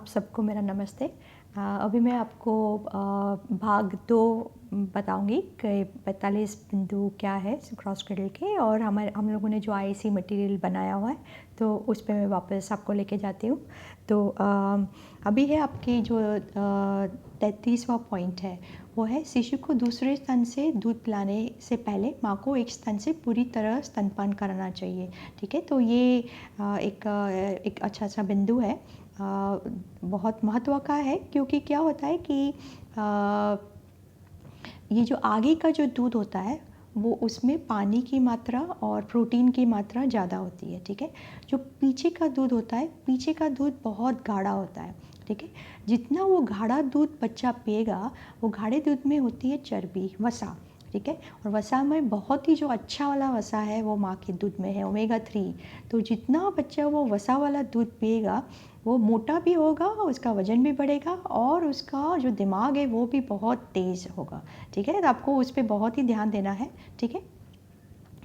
आप सबको मेरा नमस्ते। अभी मैं आपको भाग 2 बताऊँगी कि 45 बिंदु क्या है क्रॉस क्रेडल के, और हम लोगों ने जो आईसी मटेरियल बनाया हुआ है, तो उस पे मैं वापस आपको लेके जाती हूँ। तो अभी है आपकी जो 33वां पॉइंट है, वो है शिशु को दूसरे स्तन से दूध पिलाने से पहले माँ को एक स्तन से पूरी तरह स्तनपान कराना चाहिए। ठीक है, तो ये एक अच्छा बिंदु है, बहुत महत्व का है, क्योंकि क्या होता है कि ये जो आगे का जो दूध होता है, वो उसमें पानी की मात्रा और प्रोटीन की मात्रा ज़्यादा होती है। ठीक है, जो पीछे का दूध होता है, पीछे का दूध बहुत गाढ़ा होता है। ठीक है, जितना वो गाढ़ा दूध बच्चा पिएगा, वो गाढ़े दूध में होती है चर्बी, वसा। ठीक है, और वसा में बहुत ही जो अच्छा वाला वसा है वो माँ के दूध में है, ओमेगा 3। तो जितना बच्चा वो वसा वाला दूध पिएगा, वो मोटा भी होगा, उसका वज़न भी बढ़ेगा, और उसका जो दिमाग है वो भी बहुत तेज़ होगा। ठीक है, तो आपको उस पर बहुत ही ध्यान देना है। ठीक है,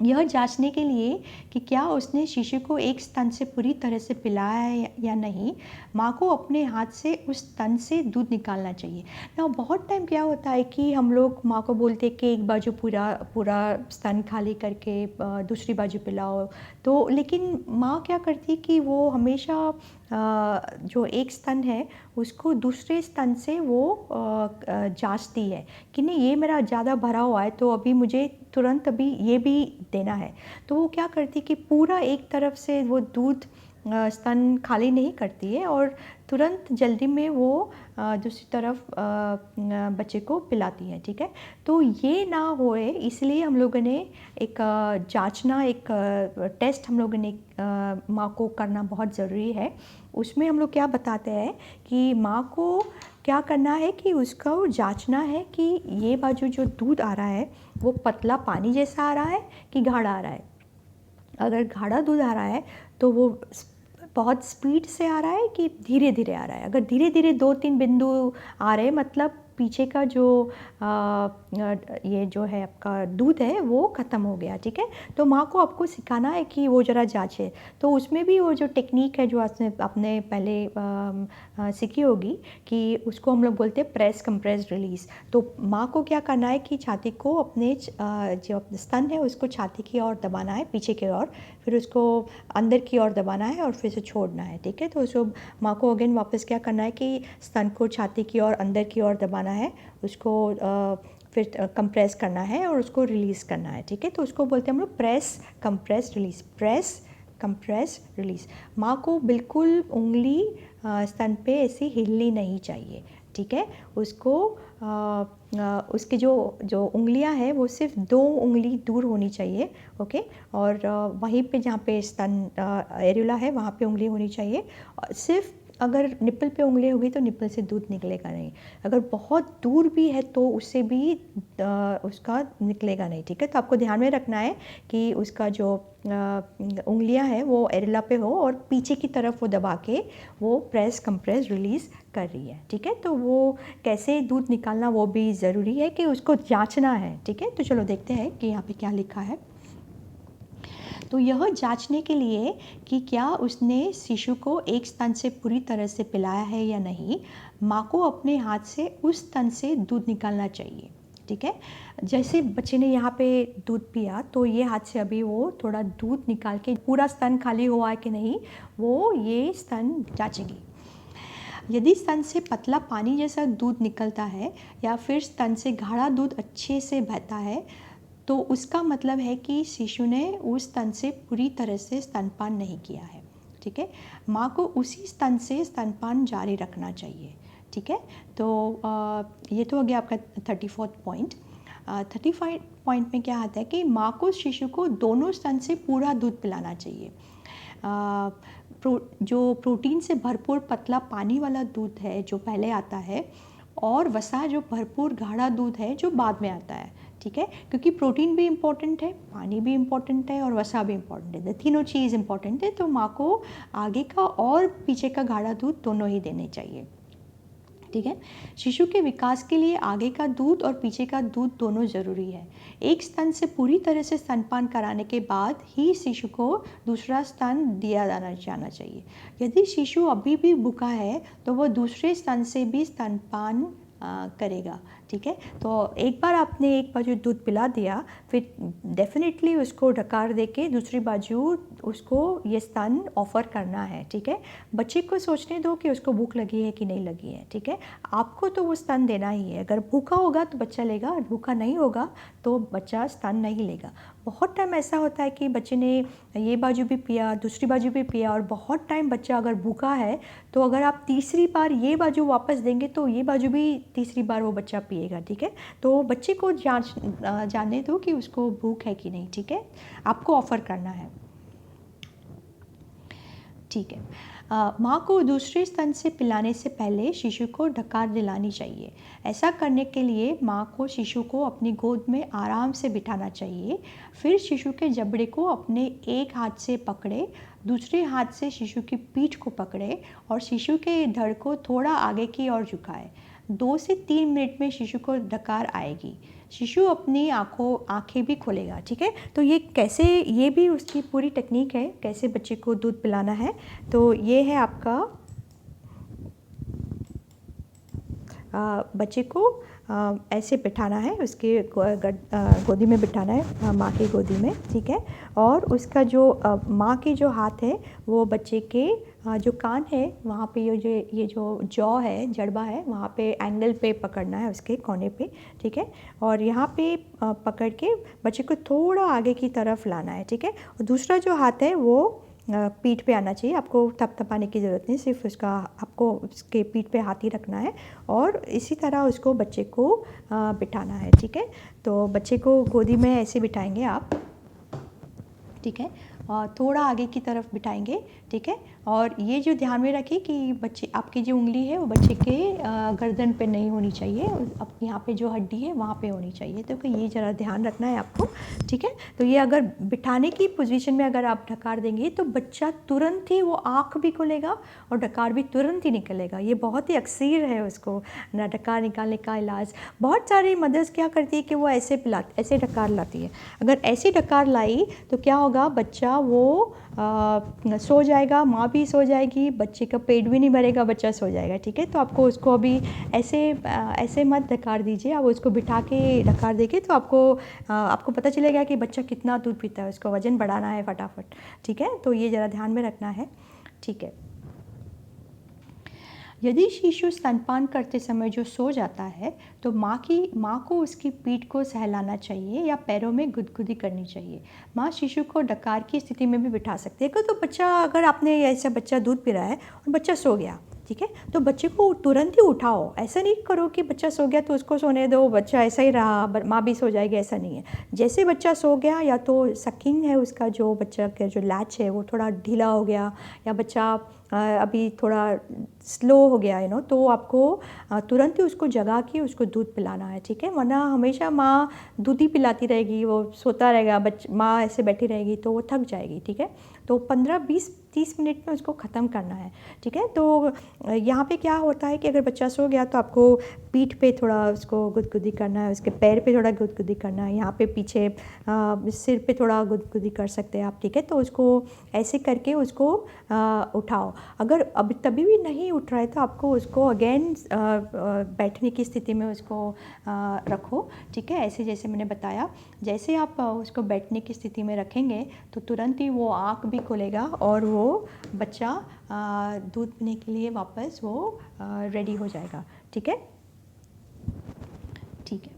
यह जांचने के लिए कि क्या उसने शिशु को एक स्तन से पूरी तरह से पिलाया है या नहीं, माँ को अपने हाथ से उस स्तन से दूध निकालना चाहिए ना। बहुत टाइम क्या होता है कि हम लोग माँ को बोलते हैं कि एक बाजू पूरा पूरा स्तन खाली करके दूसरी बाजू पिलाओ, तो लेकिन माँ क्या करती है कि वो हमेशा जो एक स्तन है उसको दूसरे स्तन से वो जांचती है कि नहीं, ये मेरा ज़्यादा भरा हुआ है, तो अभी मुझे तुरंत अभी ये भी देना है। तो वो क्या करती है कि पूरा एक तरफ से वो दूध स्तन खाली नहीं करती है, और तुरंत जल्दी में वो दूसरी तरफ बच्चे को पिलाती है। ठीक है, तो ये ना होए, इसलिए हम लोगों ने एक जांचना, एक टेस्ट हम लोगों ने माँ को करना बहुत ज़रूरी है। उसमें हम लोग क्या बताते हैं कि माँ को क्या करना है कि उसका वो जांचना है कि ये बाजू जो दूध आ रहा है वो पतला पानी जैसा आ रहा है कि गाढ़ा आ रहा है। अगर गाढ़ा दूध आ रहा है तो वो बहुत स्पीड से आ रहा है कि धीरे धीरे आ रहा है। अगर धीरे धीरे 2-3 बिंदु आ रहे, मतलब पीछे का जो ये जो है आपका दूध है वो ख़त्म हो गया। ठीक है, तो माँ को आपको सिखाना है कि वो ज़रा जांचे। तो उसमें भी वो जो टेक्निक है जो आपने पहले सीखी होगी, कि उसको हम लोग बोलते हैं प्रेस कंप्रेस रिलीज़। तो माँ को क्या करना है कि छाती को अपने जो स्तन है उसको छाती की ओर दबाना है, पीछे की ओर, फिर उसको अंदर की ओर दबाना है और फिर से छोड़ना है। ठीक है, तो उसको माँ को अगेन वापस क्या करना है कि स्तन को छाती की ओर अंदर की ओर दबाना है, उसको फिर कंप्रेस करना है और उसको रिलीज़ करना है। ठीक है, तो उसको बोलते हैं हम लोग press compress release, press compress release. माँ को बिल्कुल उंगली स्तन पे ऐसी हिलनी नहीं चाहिए। ठीक है, उसको उसकी जो उंगलियां हैं वो सिर्फ 2 उंगली दूर होनी चाहिए। ओके, और वहीं पे जहाँ पे स्तन एरियोला है वहाँ पे उंगली होनी चाहिए। सिर्फ अगर निप्पल पे उंगली होगी तो निप्पल से दूध निकलेगा नहीं। अगर बहुत दूर भी है तो उससे भी उसका निकलेगा नहीं। ठीक है, तो आपको ध्यान में रखना है कि उसका जो उंगलियां हैं वो एरियोला पे हो, और पीछे की तरफ वो दबा के वो प्रेस कंप्रेस रिलीज़ कर रही है। ठीक है, तो वो कैसे दूध निकालना वो भी ज़रूरी है कि उसको जांचना है। ठीक है, तो चलो देखते हैं कि यहाँ पे क्या लिखा है। तो यह जांचने के लिए कि क्या उसने शिशु को एक स्तन से पूरी तरह से पिलाया है या नहीं, माँ को अपने हाथ से उस स्तन से दूध निकालना चाहिए। ठीक है, जैसे बच्चे ने यहाँ पे दूध पिया, तो ये हाथ से अभी वो थोड़ा दूध निकाल के पूरा स्तन खाली हुआ है कि नहीं, वो ये स्तन जांचेगी। यदि स्तन से पतला पानी जैसा दूध निकलता है या फिर स्तन से गाढ़ा दूध अच्छे से बहता है, तो उसका मतलब है कि शिशु ने उस स्तन से पूरी तरह से स्तनपान नहीं किया है। ठीक है, माँ को उसी स्तन से स्तनपान जारी रखना चाहिए। ठीक है, तो ये तो हो गया आपका 34 पॉइंट। 35 पॉइंट में क्या आता है कि माँ को शिशु को दोनों स्तन से पूरा दूध पिलाना चाहिए। जो प्रोटीन से भरपूर पतला पानी वाला दूध है जो पहले आता है, और वसा जो भरपूर गाढ़ा दूध है जो बाद में आता है। ठीक है, क्योंकि प्रोटीन भी इम्पॉर्टेंट है, पानी भी इम्पॉर्टेंट है, और वसा भी इम्पॉर्टेंट है, तीनों चीज़ इम्पॉर्टेंट है। तो माँ को आगे का और पीछे का गाढ़ा दूध दोनों ही देने चाहिए। ठीक है। शिशु के विकास के लिए आगे का दूध और पीछे का दूध दोनों ज़रूरी है। एक स्तन से पूरी तरह से स्तनपान कराने के बाद ही शिशु को दूसरा स्तन दिया जाना चाहिए। यदि शिशु अभी भी भूखा है तो वह दूसरे स्तन से भी स्तनपान करेगा। ठीक है, तो एक बार आपने एक बाजू दूध पिला दिया, फिर डेफिनेटली उसको ढकार दे के दूसरी बाजू उसको ये स्तन ऑफ़र करना है। ठीक है, बच्चे को सोचने दो कि उसको भूख लगी है कि नहीं लगी है। ठीक है, आपको तो वो स्तन देना ही है। अगर भूखा होगा तो बच्चा लेगा, और भूखा नहीं होगा तो बच्चा स्तन नहीं लेगा। बहुत टाइम ऐसा होता है कि बच्चे ने ये बाजू भी पिया, दूसरी बाजू भी पिया, और बहुत टाइम बच्चा अगर भूखा है तो अगर आप तीसरी बार ये बाजू वापस देंगे तो ये बाजू भी तीसरी बार वो बच्चा पिएगा। ठीक है, तो बच्चे को जानने दो कि उसको भूख है कि नहीं। ठीक है, आपको ऑफ़र करना है। ठीक है, माँ को दूसरे स्तन से पिलाने से पहले शिशु को ढकार दिलानी चाहिए। ऐसा करने के लिए माँ को शिशु को अपनी गोद में आराम से बिठाना चाहिए। फिर शिशु के जबड़े को अपने एक हाथ से पकड़े, दूसरे हाथ से शिशु की पीठ को पकड़े और शिशु के धड़ को थोड़ा आगे की ओर झुकाए। 2 से 3 मिनट में शिशु को ढकार आएगी। शिशु अपनी आँखें भी खोलेगा। ठीक है, तो ये कैसे, ये भी उसकी पूरी टेक्निक है कैसे बच्चे को दूध पिलाना है। तो ये है आपका बच्चे को ऐसे बिठाना है, उसके गोदी में बिठाना है, माँ की गोदी में। ठीक है, और उसका जो माँ की जो हाथ है वो बच्चे के जो कान है वहाँ पे ये जो जॉ है, जड़बा है, वहाँ पे एंगल पे पकड़ना है, उसके कोने पे। ठीक है, और यहाँ पे पकड़ के बच्चे को थोड़ा आगे की तरफ लाना है। ठीक है, और दूसरा जो हाथ है वो पीठ पे आना चाहिए। आपको थपथपाने की ज़रूरत नहीं, सिर्फ उसका आपको उसके पीठ पे हाथ ही रखना है और इसी तरह उसको बच्चे को बिठाना है। ठीक है, तो बच्चे को गोदी में ऐसे बिठाएंगे आप। ठीक है, और थोड़ा आगे की तरफ बिठाएंगे। ठीक है, और ये जो ध्यान में रखिए कि बच्चे आपकी जो उंगली है वो बच्चे के गर्दन पे नहीं होनी चाहिए, अब यहाँ पे जो हड्डी है वहाँ पे होनी चाहिए। तो ये ज़रा ध्यान रखना है आपको। ठीक है, तो ये अगर बिठाने की पोजीशन में अगर आप ढकार देंगे तो बच्चा तुरंत ही वो आँख भी खोलेगा और ढकार भी तुरंत ही निकलेगा। ये बहुत ही अक्सर है उसको ना ढकार निकालने का इलाज। बहुत सारी मदर्स क्या करती है कि वो ऐसे ढकार लाती है। अगर ऐसी ढकार लाई तो क्या होगा, बच्चा वो सो जाएगा, माँ भी सो जाएगी, बच्चे का पेट भी नहीं भरेगा, बच्चा सो जाएगा। ठीक है, तो आपको उसको अभी ऐसे मत ढकार दीजिए। आप उसको बिठा के ढकार देंगे तो आपको पता चलेगा कि बच्चा कितना दूध पीता है, उसको वज़न बढ़ाना है फटाफट। ठीक है, तो ये ज़रा ध्यान में रखना है। ठीक है, यदि शिशु स्तनपान करते समय जो सो जाता है तो माँ को उसकी पीठ को सहलाना चाहिए या पैरों में गुदगुदी करनी चाहिए। माँ शिशु को डकार की स्थिति में भी बिठा सकती है। तो बच्चा, अगर आपने ऐसा बच्चा दूध पी रहा है और बच्चा सो गया, ठीक है, तो बच्चे को तुरंत ही उठाओ। ऐसा नहीं करो कि बच्चा सो गया तो उसको सोने दो, बच्चा ऐसा ही रहा, माँ भी सो जाएगी, ऐसा नहीं है। जैसे बच्चा सो गया, या तो सकिंग है उसका, जो बच्चा का जो लैच है वो थोड़ा ढीला हो गया, या बच्चा अभी थोड़ा स्लो हो गया तो आपको तुरंत ही उसको जगा के उसको दूध पिलाना है। ठीक है, वरना हमेशा माँ दूध ही पिलाती रहेगी, वो सोता रहेगा, माँ ऐसे बैठी रहेगी तो वो थक जाएगी। ठीक है, तो 15-20-30 मिनट में उसको ख़त्म करना है। ठीक है, तो यहाँ पे क्या होता है कि अगर बच्चा सो गया तो आपको पीठ पे थोड़ा उसको गुदगुदी करना है, उसके पैर पे थोड़ा गुदगुदी करना है, यहाँ पे पीछे सिर पे थोड़ा गुदगुदी कर सकते हैं आप। ठीक है, तो उसको ऐसे करके उसको उठाओ। अगर अब तभी भी नहीं उठ रहा है तो आपको उसको अगेन बैठने की स्थिति में उसको रखो। ठीक है, ऐसे जैसे मैंने बताया, जैसे आप उसको बैठने की स्थिति में रखेंगे तो तुरंत ही वो आँख भी खोलेगा और वो बच्चा दूध पीने के लिए वापस वो रेडी हो जाएगा। ठीक है, ठीक है।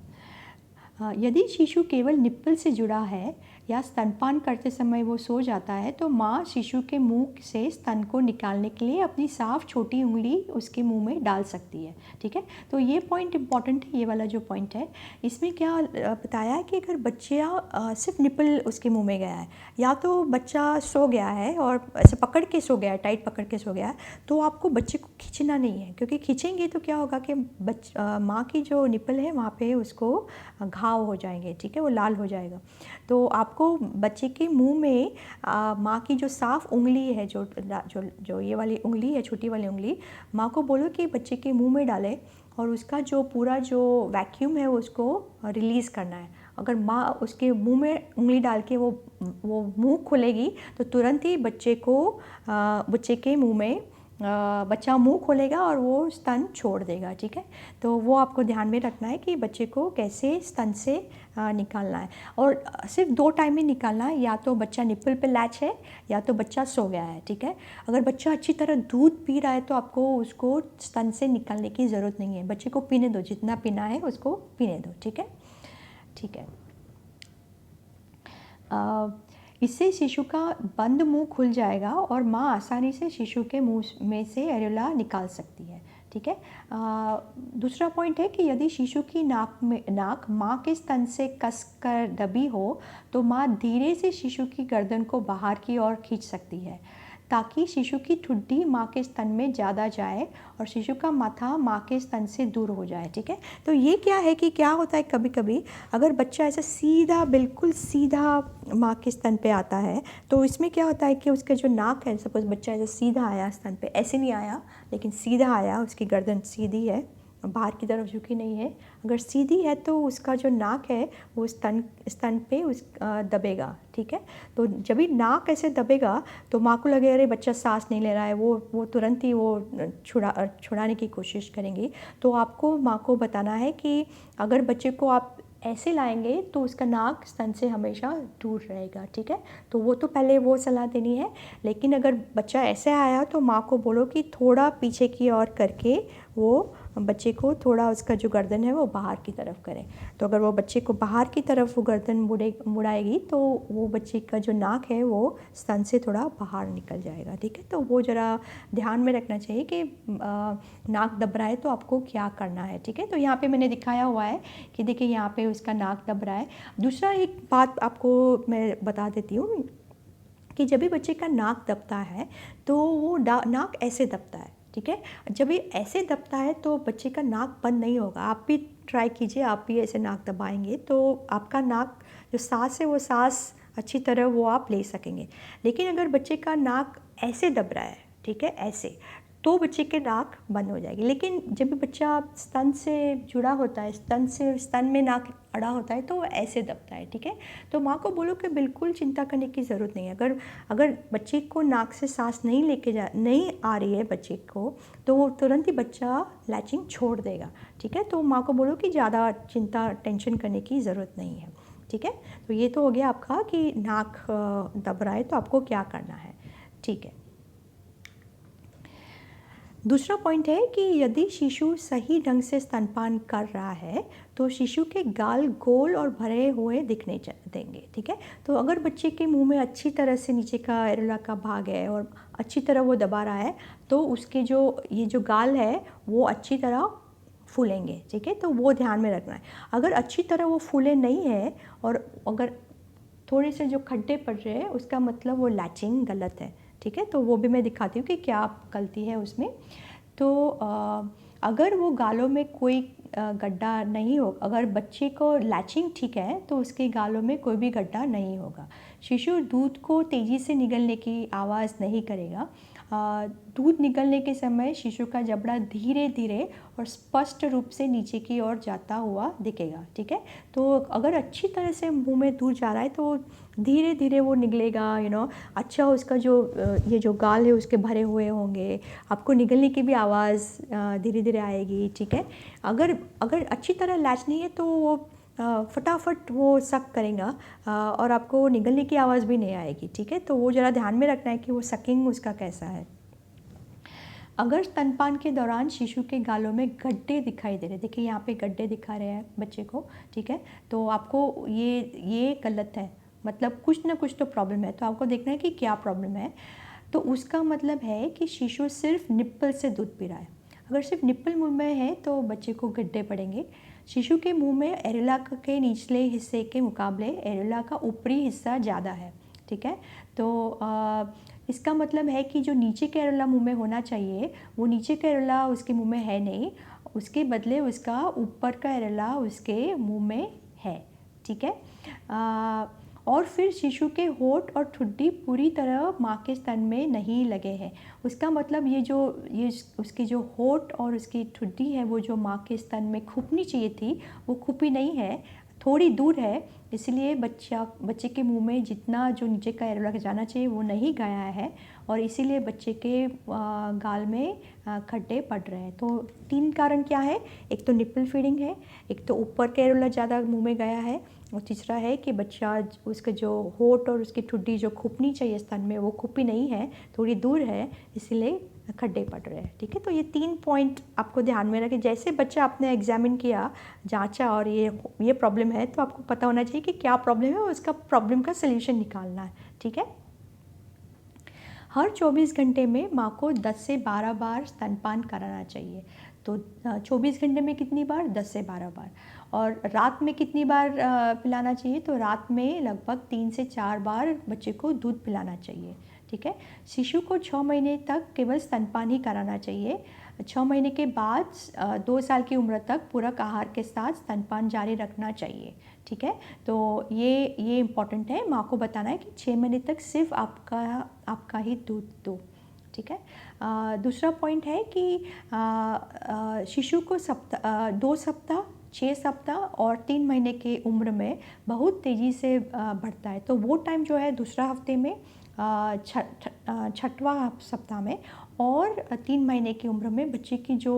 यदि शिशु केवल निप्पल से जुड़ा है या स्तनपान करते समय वो सो जाता है तो माँ शिशु के मुंह से स्तन को निकालने के लिए अपनी साफ छोटी उंगली उसके मुंह में डाल सकती है। ठीक है, तो ये पॉइंट इंपॉर्टेंट है, ये वाला जो पॉइंट है इसमें क्या बताया है कि अगर बच्चा सिर्फ निप्पल उसके मुंह में गया है, या तो बच्चा सो गया है और ऐसे पकड़ के सो गया है, टाइट पकड़ के सो गया है, तो आपको बच्चे को खींचना नहीं है, क्योंकि खींचेंगे तो क्या होगा कि माँ की जो निप्पल है वहाँ पे उसको घाव हो जाएंगे। ठीक है, वो लाल हो जाएगा। तो आपको आपको बच्चे के मुंह में माँ की जो साफ़ उंगली है, जो जो जो ये वाली उंगली है, छोटी वाली उंगली, माँ को बोलो कि बच्चे के मुंह में डाले और उसका जो पूरा जो वैक्यूम है उसको रिलीज़ करना है। अगर माँ उसके मुंह में उंगली डाल के वो मुंह खोलेगी तो तुरंत ही बच्चे के मुंह में बच्चा मुंह खोलेगा और वो स्तन छोड़ देगा, ठीक है। तो वो आपको ध्यान में रखना है कि बच्चे को कैसे स्तन से निकालना है। और सिर्फ 2 टाइम ही निकालना है, या तो बच्चा निप्पल पे लैच है या तो बच्चा सो गया है, ठीक है। अगर बच्चा अच्छी तरह दूध पी रहा है तो आपको उसको स्तन से निकालने की ज़रूरत नहीं है। बच्चे को पीने दो, जितना पीना है उसको पीने दो, ठीक है, ठीक है। इससे शिशु का बंद मुंह खुल जाएगा और माँ आसानी से शिशु के मुंह में से एरेोला निकाल सकती है, ठीक है। दूसरा पॉइंट है कि यदि शिशु की नाक माँ के स्तन से कसकर दबी हो तो माँ धीरे से शिशु की गर्दन को बाहर की ओर खींच सकती है ताकि शिशु की ठुड्डी माँ के स्तन में ज़्यादा जाए और शिशु का माथा माँ के स्तन से दूर हो जाए, ठीक है। तो ये क्या है कि क्या होता है, कभी कभी अगर बच्चा ऐसा सीधा, बिल्कुल सीधा माँ के स्तन पे आता है तो इसमें क्या होता है कि उसका जो नाक है, सपोज बच्चा ऐसा सीधा आया स्तन पे, ऐसे नहीं आया लेकिन सीधा आया, उसकी गर्दन सीधी है, बाहर की तरफ झुकी नहीं है, अगर सीधी है तो उसका जो नाक है वो स्तन पे दबेगा, ठीक है। तो जब भी नाक ऐसे दबेगा तो माँ को लगे अरे बच्चा सांस नहीं ले रहा है, वो तुरंत ही वो छुड़ाने की कोशिश करेंगी। तो आपको माँ को बताना है कि अगर बच्चे को आप ऐसे लाएंगे तो उसका नाक स्तन से हमेशा दूर रहेगा, ठीक है। तो वो तो पहले वो सलाह देनी है। लेकिन अगर बच्चा ऐसे आया तो माँ को बोलो कि थोड़ा पीछे की ओर करके वो बच्चे को थोड़ा, उसका जो गर्दन है वो बाहर की तरफ करें। तो अगर वो बच्चे को बाहर की तरफ वो गर्दन मुड़ाएगी तो वो बच्चे का जो नाक है वो स्तन से थोड़ा बाहर निकल जाएगा, ठीक है। तो वो ज़रा ध्यान में रखना चाहिए कि नाक दब रहा है तो आपको क्या करना है, ठीक है। तो यहाँ पे मैंने दिखाया हुआ है कि देखिए यहाँ पे उसका नाक दब रहा है। दूसरा एक बात आपको मैं बता देती हूँ कि जब भी बच्चे का नाक दबता है तो वो नाक ऐसे दबता है, ठीक है। जब ये ऐसे दबता है तो बच्चे का नाक बंद नहीं होगा। आप भी ट्राई कीजिए, आप भी ऐसे नाक दबाएंगे तो आपका नाक जो सांस है वो सांस अच्छी तरह वो आप ले सकेंगे। लेकिन अगर बच्चे का नाक ऐसे दब रहा है, ठीक है, ऐसे, तो बच्चे के नाक बंद हो जाएगी। लेकिन जब भी बच्चा स्तन से जुड़ा होता है, स्तन में नाक अड़ा होता है तो वो ऐसे दबता है, ठीक है। तो माँ को बोलो कि बिल्कुल चिंता करने की ज़रूरत नहीं है। अगर बच्चे को नाक से सांस नहीं आ रही है बच्चे को, तो वो तुरंत ही बच्चा लैचिंग छोड़ देगा, ठीक है। तो माँ को बोलो कि ज़्यादा टेंशन करने की ज़रूरत नहीं है, ठीक है। तो ये तो हो गया आपका कि नाक दब रहा है तो आपको क्या करना है, ठीक है। दूसरा पॉइंट है कि यदि शिशु सही ढंग से स्तनपान कर रहा है तो शिशु के गाल गोल और भरे हुए दिखने देंगे, ठीक है। तो अगर बच्चे के मुंह में अच्छी तरह से नीचे का एरेोला का भाग है और अच्छी तरह वो दबा रहा है तो उसके ये जो गाल है वो अच्छी तरह फूलेंगे, ठीक है। तो वो ध्यान में रखना है। अगर अच्छी तरह वो फूले नहीं है और अगर थोड़े से जो खड्डे पड़ रहे हैं उसका मतलब वो लैचिंग गलत है, ठीक है। तो वो भी मैं दिखाती हूँ कि क्या गलती है उसमें। तो अगर वो गालों में कोई गड्ढा नहीं हो, अगर बच्चे को लैचिंग ठीक है तो उसके गालों में कोई भी गड्ढा नहीं होगा। शिशु दूध को तेज़ी से निगलने की आवाज़ नहीं करेगा। दूध निकलने के समय शिशु का जबड़ा धीरे धीरे और स्पष्ट रूप से नीचे की ओर जाता हुआ दिखेगा, ठीक है। तो अगर अच्छी तरह से मुंह में दूध जा रहा है तो धीरे धीरे वो निकलेगा, अच्छा उसका ये जो गाल है उसके भरे हुए होंगे, आपको निकलने की भी आवाज़ धीरे धीरे आएगी, ठीक है। अगर अच्छी तरह लैच नहीं है तो वो फटाफट वो सक करेगा और आपको निगलने की आवाज़ भी नहीं आएगी, ठीक है। तो वो ज़रा ध्यान में रखना है कि वो सकिंग उसका कैसा है। अगर स्तनपान के दौरान शिशु के गालों में गड्ढे दिखाई दे रहे, देखिए यहाँ पे गड्ढे दिखा रहे हैं बच्चे को, ठीक है। तो आपको ये गलत है, मतलब कुछ ना कुछ तो प्रॉब्लम है। तो आपको देखना है कि क्या प्रॉब्लम है। तो उसका मतलब है कि शिशु सिर्फ निप्पल से दूध पी रहा है। अगर सिर्फ निप्पल मुंह में है तो बच्चे को गड्ढे पड़ेंगे। शिशु के मुंह में एरेोला के निचले हिस्से के मुकाबले एरेोला का ऊपरी हिस्सा ज़्यादा है, ठीक है। तो इसका मतलब है कि जो नीचे का एरेोला मुंह में होना चाहिए वो नीचे का एरेोला उसके मुंह में है नहीं, उसके बदले उसका ऊपर का एरेोला उसके मुंह में है, ठीक है। और फिर शिशु के होंठ और ठुड्डी पूरी तरह माँ के स्तन में नहीं लगे हैं। उसका मतलब ये उसकी जो होंठ और उसकी ठुड्डी है वो जो माँ के स्तन में खुपनी चाहिए थी वो खुपी नहीं है, थोड़ी दूर है। इसलिए बच्चे के मुंह में जितना जो नीचे का एरोला जाना चाहिए वो नहीं गया है और इसीलिए बच्चे के गाल में खड्डे पड़ रहे हैं। तो 3 कारण क्या है, एक तो निपल फीडिंग है, एक तो ऊपर का एरोला ज़्यादा मुंह में गया है और तीसरा है कि बच्चा उसका जो होंठ और उसकी ठुड्डी जो खुपनी चाहिए स्तन में वो खुपी नहीं है, थोड़ी दूर है, इसीलिए खड्डे पड़ रहे हैं। ठीक है, तो ये 3 पॉइंट आपको ध्यान में रखें। जैसे बच्चा आपने एग्जामिन किया, जांचा और ये प्रॉब्लम है तो आपको पता होना चाहिए कि क्या प्रॉब्लम है और उसका प्रॉब्लम का सल्यूशन निकालना है। ठीक है, हर 24 घंटे में माँ को 10 से 12 बार स्तनपान कराना चाहिए। तो 24 घंटे में कितनी बार, 10 से 12 बार। और रात में कितनी बार पिलाना चाहिए, तो रात में लगभग 3 से 4 बार बच्चे को दूध पिलाना चाहिए। ठीक है, शिशु को 6 महीने तक केवल स्तनपान ही कराना चाहिए। 6 महीने के बाद 2 साल की उम्र तक पूरक आहार के साथ स्तनपान जारी रखना चाहिए। ठीक है, तो ये इम्पॉर्टेंट है, माँ को बताना है कि 6 महीने तक सिर्फ आपका ही दूध दो। ठीक है, दूसरा पॉइंट है कि शिशु को 2 सप्ताह, 6 सप्ताह और 3 महीने की उम्र में बहुत तेज़ी से बढ़ता है। तो वो टाइम जो है दूसरा हफ्ते में, छठवां सप्ताह में और 3 महीने की उम्र में बच्चे की जो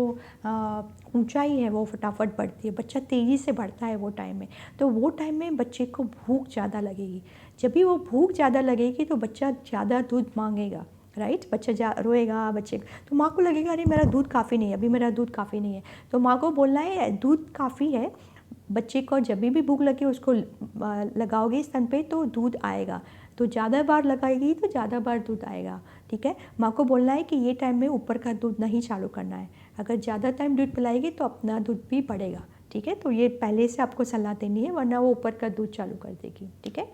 ऊंचाई है वो फटाफट बढ़ती है, बच्चा तेज़ी से बढ़ता है वो टाइम में। तो वो टाइम में बच्चे को भूख ज़्यादा लगेगी। जब भी वो भूख ज़्यादा लगेगी तो बच्चा ज़्यादा दूध मांगेगा, राइट। बच्चा रोएगा, बच्चे तो माँ को लगेगा अरे मेरा दूध काफ़ी नहीं है, अभी मेरा दूध काफ़ी नहीं है। तो माँ को बोलना है दूध काफ़ी है। बच्चे को जब भी भूख लगे उसको लगाओगे स्तन पे तो दूध आएगा, तो ज़्यादा बार लगाएगी तो ज़्यादा बार दूध आएगा। ठीक है, माँ को बोलना है कि ये टाइम में ऊपर का दूध नहीं चालू करना है, अगर ज़्यादा टाइम दूध पिलाएगी तो अपना दूध भी बढ़ेगा। ठीक है, तो ये पहले से आपको सलाह देनी है वरना वो ऊपर का दूध चालू कर देगी। ठीक है,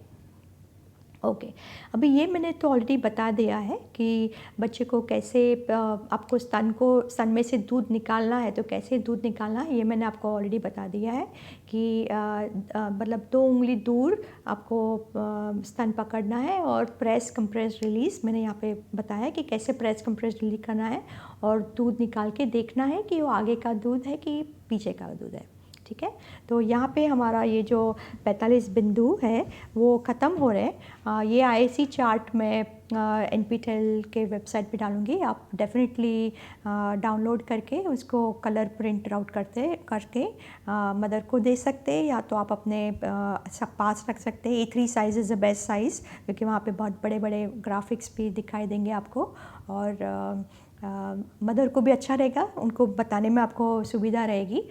ओके। अभी ये मैंने तो ऑलरेडी बता दिया है कि बच्चे को कैसे आपको स्तन में से दूध निकालना है तो कैसे दूध निकालना है, ये मैंने आपको ऑलरेडी बता दिया है कि मतलब 2 उंगली दूर आपको स्तन पकड़ना है और प्रेस कंप्रेस रिलीज़ मैंने यहाँ पे बताया है कि कैसे प्रेस कंप्रेस रिलीज करना है और दूध निकाल के देखना है कि वो आगे का दूध है कि पीछे का दूध है। ठीक है, तो यहाँ पे हमारा ये जो 45 बिंदु है वो ख़त्म हो रहे हैं। ये IAC चार्ट मैं NPTEL के वेबसाइट पे डालूँगी, आप डेफिनेटली डाउनलोड करके उसको कलर प्रिंट आउट करके मदर को दे सकते हैं या तो आप अपने सब पास रख सकते हैं। A3 size is the best size क्योंकि वहाँ पे बहुत बड़े बड़े ग्राफिक्स भी दिखाई देंगे आपको और मदर को भी अच्छा रहेगा, उनको बताने में आपको सुविधा रहेगी।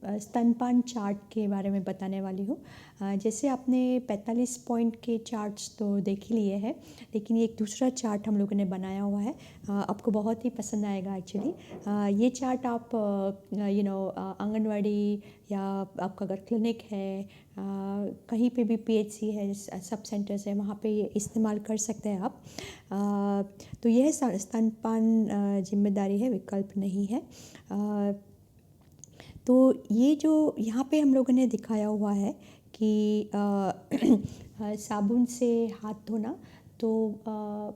स्तनपान चार्ट के बारे में बताने वाली हूँ। जैसे आपने 45 पॉइंट के चार्ट्स तो देख ही लिए हैं, लेकिन एक दूसरा चार्ट हम लोगों ने बनाया हुआ है, आपको बहुत ही पसंद आएगा एक्चुअली। ये चार्ट आप आंगनवाड़ी या आपका अगर क्लिनिक है, कहीं पे भी PHC है, सब सेंटर्स है, वहाँ पे ये इस्तेमाल कर सकते हैं आप। तो यह स्तनपान जिम्मेदारी है, विकल्प नहीं है। तो ये जो यहाँ पे हम लोगों ने दिखाया हुआ है कि साबुन से हाथ धोना, तो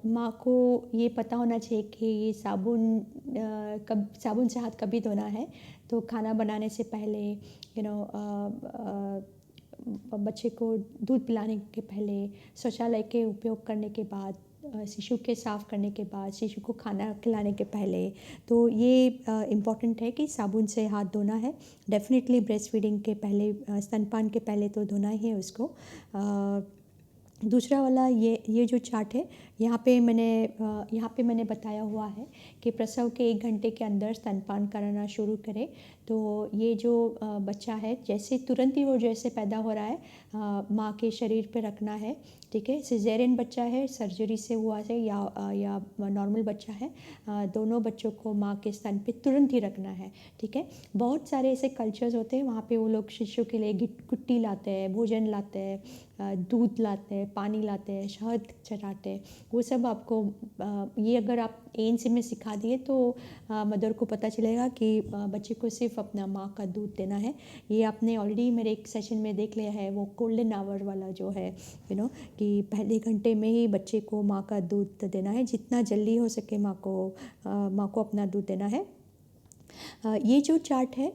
माँ को ये पता होना चाहिए कि ये साबुन से हाथ कभी धोना है। तो खाना बनाने से पहले बच्चे को दूध पिलाने के पहले, शौचालय के उपयोग करने के बाद, शिशु के साफ़ करने के बाद, शिशु को खाना खिलाने के पहले, तो ये इम्पॉर्टेंट है कि साबुन से हाथ धोना है। डेफिनेटली ब्रेस्ट फीडिंग के पहले, स्तनपान के पहले तो धोना ही है उसको। दूसरा वाला ये जो चार्ट है, यहाँ पे मैंने बताया हुआ है कि प्रसव के 1 घंटे के अंदर स्तनपान कराना शुरू करें। तो ये जो बच्चा है जैसे तुरंत ही वो जैसे पैदा हो रहा है, माँ के शरीर पे रखना है। ठीक है, सिजेरियन बच्चा है, सर्जरी से हुआ है या नॉर्मल बच्चा है, दोनों बच्चों को माँ के स्तन पे तुरंत ही रखना है। ठीक है, बहुत सारे ऐसे कल्चर्स होते हैं वहाँ पे वो लोग शिशु के लिए गुट्टी लाते हैं, भोजन लाते हैं, दूध लाते हैं, पानी लाते हैं, शहद चटाते हैं। वो सब आपको ये अगर आप एन से में सिखा दिए तो मदर को पता चलेगा कि बच्चे को सिर्फ अपना माँ का दूध देना है। ये आपने ऑलरेडी मेरे एक सेशन में देख लिया है, वो गोल्डन आवर वाला जो है कि पहले घंटे में ही बच्चे को माँ का दूध देना है, जितना जल्दी हो सके माँ को अपना दूध देना है। ये जो चार्ट है,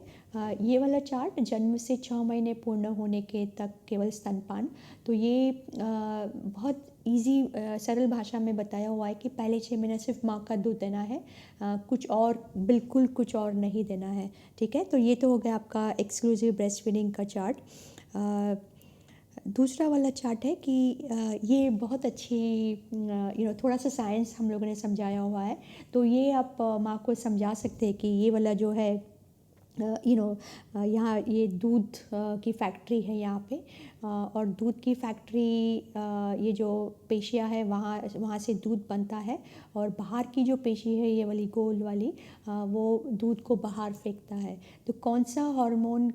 ये वाला चार्ट जन्म से 6 महीने पूर्ण होने के तक केवल स्तनपान, तो ये बहुत इजी सरल भाषा में बताया हुआ है कि पहले 6 महीने सिर्फ माँ का दूध देना है, कुछ और बिल्कुल कुछ और नहीं देना है। ठीक है, तो ये तो हो गया आपका एक्सक्लूसिव ब्रेस्ट फीडिंग का चार्ट। दूसरा वाला चार्ट है कि ये बहुत अच्छी थोड़ा सा साइंस हम लोगों ने समझाया हुआ है, तो ये आप माँ को समझा सकते हैं कि ये वाला जो है यहाँ ये दूध की फैक्ट्री है यहाँ पे, और दूध की फैक्ट्री, ये जो पेशियाँ है वहाँ से दूध बनता है, और बाहर की जो पेशी है ये वाली गोल वाली, वो दूध को बाहर फेंकता है। तो कौन सा हार्मोन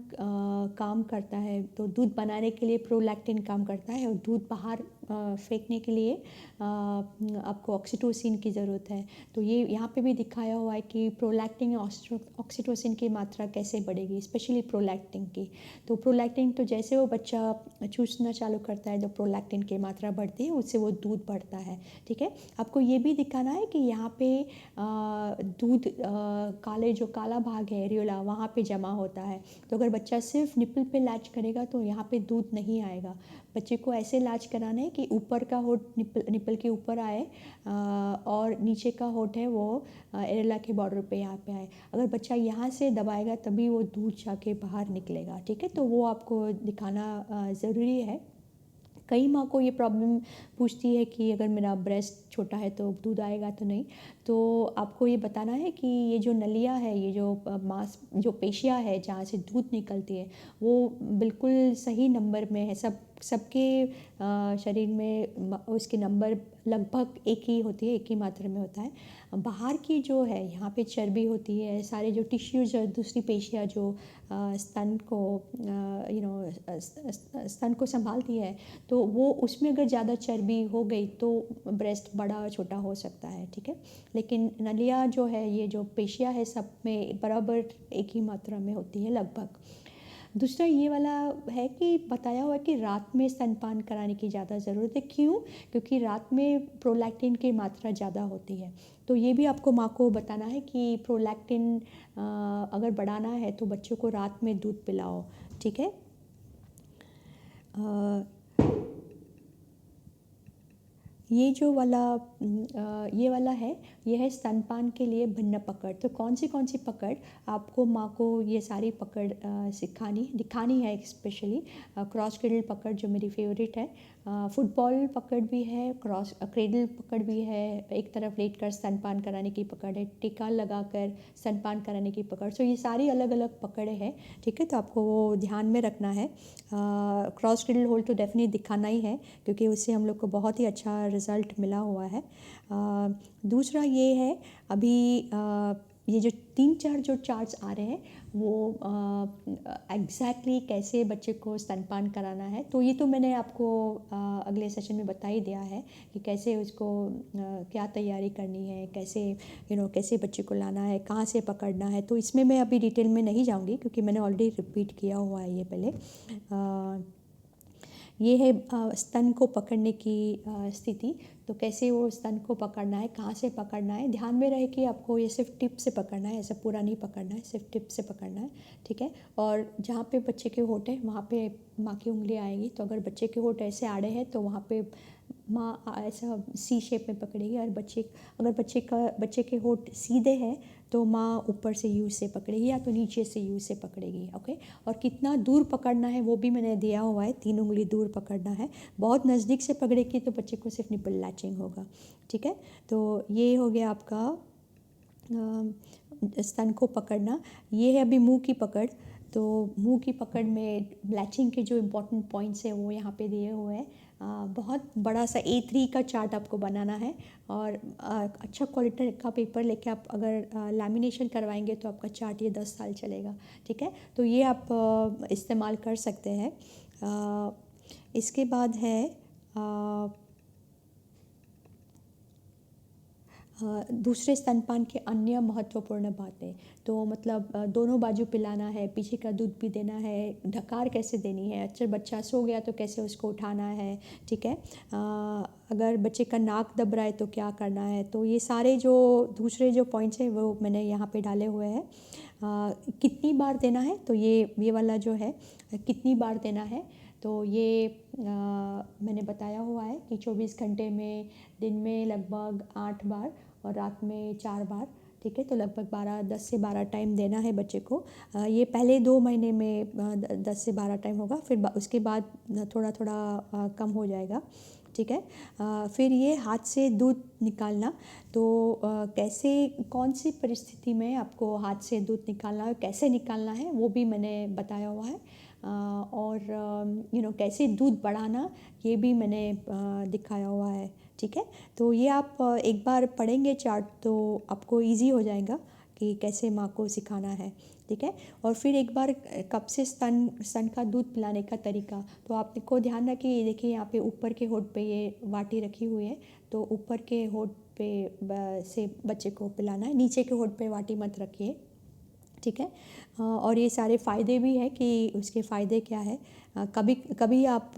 काम करता है? तो दूध बनाने के लिए प्रोलैक्टिन काम करता है, और दूध बाहर फेंकने के लिए आपको ऑक्सीटोसिन की ज़रूरत है। तो ये यहाँ पे भी दिखाया हुआ है कि प्रोलैक्टिन और ऑक्सीटोसिन की मात्रा कैसे बढ़ेगी, स्पेशली प्रोलैक्टिन की। तो प्रोलैक्टिन तो जैसे वो बच्चा चूसना चालू करता है, जो प्रोलैक्टिन की मात्रा बढ़ती है उससे वो दूध बढ़ता है। ठीक है, आपको ये भी दिखाना है कि यहाँ पे दूध काले जो काला भाग है एरियोला वहाँ पे जमा होता है। तो अगर बच्चा सिर्फ निपल पे लैच करेगा तो यहाँ पे दूध नहीं आएगा। बच्चे को ऐसे लैच कराना है कि ऊपर का होठ निपल के ऊपर आए, और नीचे का होठ है वो एरेला के बॉर्डर पे यहाँ पे आए। अगर बच्चा यहाँ से दबाएगा तभी वो दूध जाके बाहर निकलेगा। ठीक है, तो वो आपको दिखाना ज़रूरी है। कई माँ को ये प्रॉब्लम पूछती है कि अगर मेरा ब्रेस्ट छोटा है तो दूध आएगा तो नहीं, तो आपको ये बताना है कि ये जो नलियाँ है, ये जो मांस जो पेशियाँ है जहाँ से दूध निकलती है, वो बिल्कुल सही नंबर में है। सबके शरीर में उसके नंबर लगभग एक ही होती है, एक ही मात्रा में होता है। बाहर की जो है यहाँ पे चर्बी होती है, सारे जो टिश्यूज और दूसरी पेशियाँ जो स्तन को संभालती है, तो वो उसमें अगर ज़्यादा चर्बी हो गई तो ब्रेस्ट बड़ा छोटा हो सकता है। ठीक है, लेकिन नलिया जो है, ये जो पेशियाँ है, सब में बराबर एक ही मात्रा में होती है लगभग। दूसरा ये वाला है कि बताया हुआ है कि रात में स्तनपान कराने की ज़्यादा ज़रूरत है। क्यों? क्योंकि रात में प्रोलैक्टिन की मात्रा ज़्यादा होती है। तो ये भी आपको माँ को बताना है कि प्रोलैक्टिन अगर बढ़ाना है तो बच्चों को रात में दूध पिलाओ। ठीक है, ये जो वाला ये वाला है, ये है स्तनपान के लिए भिन्न पकड़। तो कौन सी पकड़ आपको माँ को ये सारी पकड़ दिखानी है। स्पेशली क्रॉस क्रेडल पकड़ जो मेरी फेवरेट है, फुटबॉल पकड़ भी है, क्रॉस क्रेडल पकड़ भी है, एक तरफ लेट कर स्तनपान कराने की पकड़ है, टीका लगाकर स्तनपान कराने की पकड़। तो ये सारी अलग अलग पकड़े हैं। ठीक है, तो आपको वो ध्यान में रखना है। क्रॉस क्रेडल होल्ड तो डेफिनेटली दिखाना ही है, क्योंकि उससे हम लोग को बहुत ही अच्छा रिज़ल्ट मिला हुआ है। दूसरा ये है, अभी ये जो 3-4 जो चार्ट्स आ रहे हैं वो एग्जैक्टली कैसे बच्चे को स्तनपान कराना है, तो ये तो मैंने आपको अगले सेशन में बता ही दिया है कि कैसे उसको क्या तैयारी करनी है, कैसे बच्चे को लाना है, कहाँ से पकड़ना है। तो इसमें मैं अभी डिटेल में नहीं जाऊँगी, क्योंकि मैंने ऑलरेडी रिपीट किया हुआ है ये पहले। ये है स्तन को पकड़ने की स्थिति। तो कैसे वो स्तन को पकड़ना है, कहाँ से पकड़ना है। ध्यान में रहे कि आपको ये सिर्फ टिप से पकड़ना है, ऐसा पूरा नहीं पकड़ना है, सिर्फ टिप से पकड़ना है। ठीक है, और जहाँ पे बच्चे के होंठ है वहाँ पे माँ की उंगली आएगी। तो अगर बच्चे के होंठ ऐसे आड़े हैं तो वहाँ पे माँ ऐसा सी शेप में पकड़ेगी, और अगर बच्चे के होंठ सीधे हैं तो माँ ऊपर से यू से पकड़ेगी, या तो नीचे से यू से पकड़ेगी। ओके, और कितना दूर पकड़ना है वो भी मैंने दिया हुआ है, 3 उंगली दूर पकड़ना है। बहुत नज़दीक से पकड़ेगी तो बच्चे को सिर्फ निपल लैचिंग होगा। ठीक है, तो ये हो गया आपका स्तन को पकड़ना। ये है अभी मुंह की पकड़। तो मुंह की पकड़ में लैचिंग के जो इम्पोर्टेंट पॉइंट्स है वो यहाँ पे दिए हुए हैं। बहुत बड़ा सा A3 का चार्ट आपको बनाना है, और अच्छा क्वालिटी का पेपर लेके आप अगर लैमिनेशन करवाएंगे तो आपका चार्ट ये 10 साल चलेगा। ठीक है, तो ये आप इस्तेमाल कर सकते हैं। इसके बाद है दूसरे स्तनपान के अन्य महत्वपूर्ण बातें, तो मतलब दोनों बाजू पिलाना है, पीछे का दूध भी देना है, ढकार कैसे देनी है, अच्छा बच्चा सो गया तो कैसे उसको उठाना है, ठीक है। अगर बच्चे का नाक दब रहा है तो क्या करना है, तो ये सारे जो दूसरे जो पॉइंट्स हैं वो मैंने यहाँ पे डाले हुए हैं। कितनी बार देना है, तो ये वाला जो है कितनी बार देना है, तो ये मैंने बताया हुआ है कि 24 घंटे में दिन में लगभग 8 बार और रात में 4 बार, ठीक है। तो लगभग 10 से 12 टाइम देना है बच्चे को। ये पहले 2 महीने में 10 से 12 टाइम होगा, फिर उसके बाद थोड़ा थोड़ा कम हो जाएगा, ठीक है। फिर ये हाथ से दूध निकालना, तो कैसे कौन सी परिस्थिति में आपको हाथ से दूध निकालना है, कैसे निकालना है, वो भी मैंने बताया हुआ है। और कैसे दूध बढ़ाना, ये भी मैंने दिखाया हुआ है, ठीक है। तो ये आप एक बार पढ़ेंगे चार्ट तो आपको इजी हो जाएगा कि कैसे माँ को सिखाना है, ठीक है। और फिर एक बार कब से स्तन का दूध पिलाने का तरीका, तो आपको ध्यान रखिए, ये देखिए यहाँ पे ऊपर के होठ पे ये वाटी रखी हुई है, तो ऊपर के होठ पे से बच्चे को पिलाना है, नीचे के होठ पे वाटी मत रखिए, ठीक है। और ये सारे फ़ायदे भी है कि उसके फ़ायदे क्या है। कभी कभी आप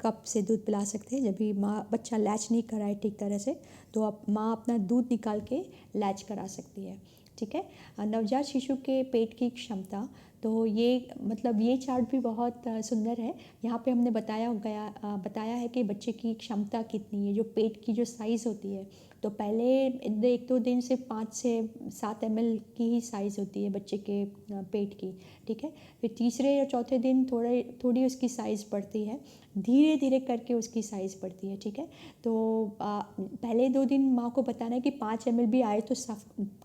कप से दूध पिला सकते हैं, जब भी माँ बच्चा लैच नहीं कराए ठीक तरह से, तो आप माँ अपना दूध निकाल के लैच करा सकती है, ठीक है। नवजात शिशु के पेट की क्षमता, तो ये मतलब ये चार्ट भी बहुत सुंदर है। यहाँ पे हमने बताया है कि बच्चे की क्षमता कितनी है, जो पेट की जो साइज़ होती है, तो पहले 1-2 दिन से 5 से 7 ml की ही साइज़ होती है बच्चे के पेट की, ठीक है। फिर तीसरे या चौथे दिन थोड़ी उसकी साइज़ बढ़ती है, धीरे धीरे करके उसकी साइज़ बढ़ती है, ठीक है। तो पहले 2 दिन माँ को बताना है कि 5 ml भी आए तो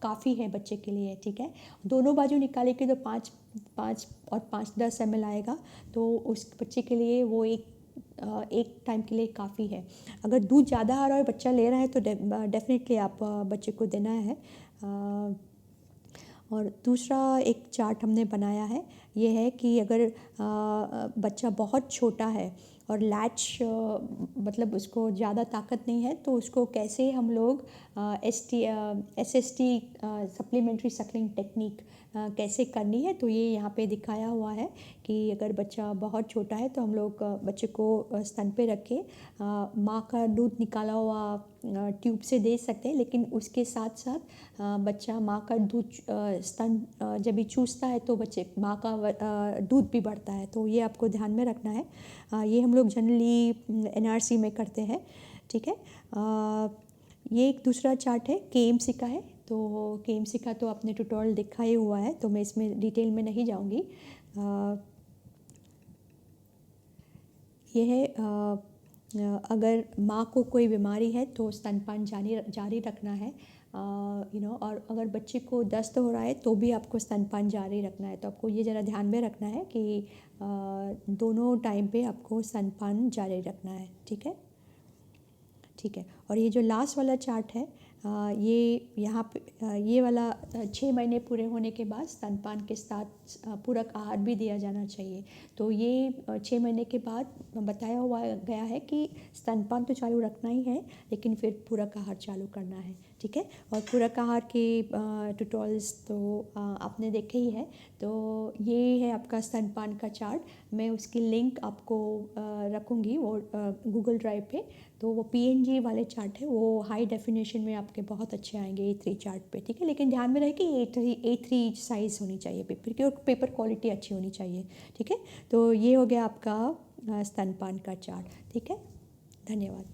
काफ़ी है बच्चे के लिए, ठीक है। दोनों बाजू निकालेंगे तो 5 5 और 5 10 ml आएगा, तो उस बच्चे के लिए वो एक टाइम के लिए काफ़ी है। अगर दूध ज़्यादा आ रहा है और बच्चा ले रहा है तो डेफिनेटली आप बच्चे को देना है। और दूसरा एक चार्ट हमने बनाया है, ये है कि अगर बच्चा बहुत छोटा है और लैच मतलब उसको ज़्यादा ताकत नहीं है, तो उसको कैसे हम लोग SST सप्लीमेंट्री सकलिंग टेक्निक कैसे करनी है, तो ये यहाँ पे दिखाया हुआ है कि अगर बच्चा बहुत छोटा है तो हम लोग बच्चे को स्तन पे रख के माँ का दूध निकाला हुआ ट्यूब से दे सकते हैं, लेकिन उसके साथ साथ बच्चा माँ का दूध स्तन जब भी चूसता है तो बच्चे माँ का दूध भी बढ़ता है, तो ये आपको ध्यान में रखना है। ये हम लोग जनरली NRC में करते हैं, ठीक है। ये एक दूसरा चार्ट है KMC का है, तो KMC का तो आपने ट्यूटोरियल देखा ही हुआ है, तो मैं इसमें डिटेल में नहीं जाऊँगी। ये है अगर माँ को कोई बीमारी है तो स्तनपान जारी रखना है, और अगर बच्चे को दस्त हो रहा है तो भी आपको स्तनपान जारी रखना है, तो आपको ये ज़रा ध्यान में रखना है कि दोनों टाइम पे आपको स्तनपान जारी रखना है, ठीक है, ठीक है। और ये जो लास्ट वाला चार्ट है, ये यहाँ पे ये वाला 6 महीने पूरे होने के बाद स्तनपान के साथ पूरक आहार भी दिया जाना चाहिए। तो ये 6 महीने के बाद बताया हुआ गया है कि स्तनपान तो चालू रखना ही है, लेकिन फिर पूरक आहार चालू करना है, ठीक है। और पूरक आहार के ट्यूटोरियल्स तो आपने देखे ही है, तो ये है आपका स्तनपान का चार्ट। मैं उसकी लिंक आपको रखूँगी वो गूगल ड्राइव पे, तो वो PNG वाले चार्ट है, वो हाई डेफिनेशन में आपके बहुत अच्छे आएंगे A3 चार्ट पे, ठीक है। लेकिन ध्यान में रहे कि A3 साइज़ होनी चाहिए पेपर की, और पेपर क्वालिटी अच्छी होनी चाहिए, ठीक है। तो ये हो गया आपका स्तनपान का चार्ट, ठीक है। धन्यवाद।